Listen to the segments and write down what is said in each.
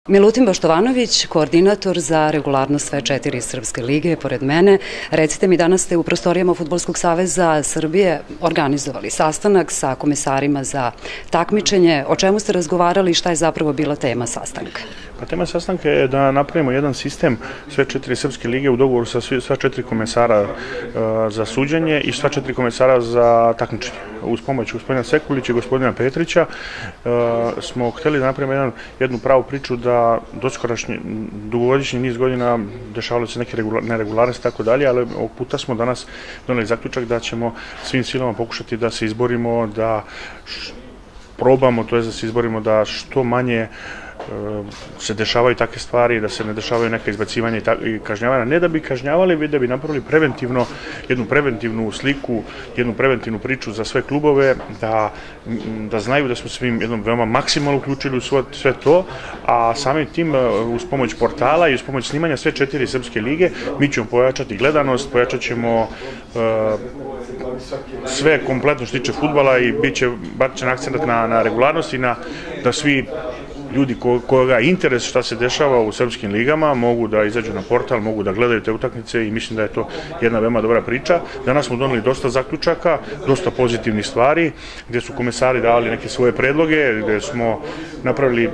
Milutin Boštovanović, koordinator za regularnost sve 4 srpske lige, je pored mene. Recite mi, danas ste u prostorijama Fudbalskog saveza Srbije organizovali sastanak sa komesarima za takmičenje. O čemu ste razgovarali i šta je zapravo bila tema sastanka? Pa tema sastanka je da napravimo jedan sistem sve 4 srpske lige u dogovoru sa sva 4 komesara za suđenje i sva 4 komesara za takmičenje. Uz pomoć gospodina Sekulića i gospodina Petrića smo hteli da napravimo jednu pravu priču da doskorašnji dugogodišnji niz godina dešavali se neke neregularnosti i tako dalje, ali ovog puta smo danas doneli zaključak da ćemo svim silama pokušati da se izborimo, da probamo, to je da se izborimo da što manje se dešavaju takve stvari, da se ne dešavaju neka izbacivanja i kažnjavanja. Ne da bi kažnjavali, već da bi napravili jednu preventivnu sliku, jednu preventivnu priču za sve klubove, da znaju da smo svim jednom veoma maksimalno uključili u sve to, a samim tim uz pomoć portala i uz pomoć snimanja sve 4 srpske lige mi ćemo pojačati gledanost, pojačat ćemo sve kompletno što tiče fudbala i bacit će akcenat na regularnost i da svi ljudi koga interes šta se dešava u srpskim ligama mogu da izađu na portal, mogu da gledaju te utakmice i mislim da je to jedna veoma dobra priča. Danas smo doneli dosta zaključaka, dosta pozitivnih stvari, gde su komesari dali neke svoje predloge, gde smo napravili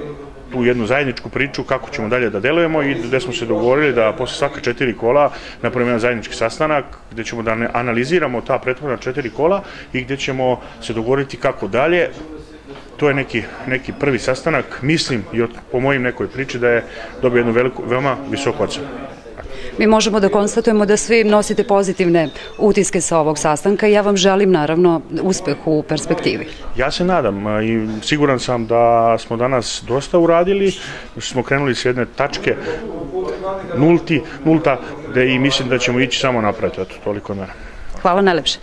tu jednu zajedničku priču kako ćemo dalje da delujemo i gde smo se dogovorili da posle svaka 4 kola napravimo jedan zajednički sastanak gde ćemo da analiziramo ta prethodna 4 kola i gde ćemo se dogovoriti kako dalje. To je neki prvi sastanak, mislim i po mojim nekoj priči da je dobio jednu veoma visoku ocenu. Mi možemo da konstatujemo da svi nosite pozitivne utiske sa ovog sastanka i ja vam želim naravno uspeh u perspektivi. Ja se nadam i siguran sam da smo danas dosta uradili, smo krenuli s jedne tačke nulta, i mislim da ćemo ići samo napred, eto, toliko od mene. Hvala najlepše.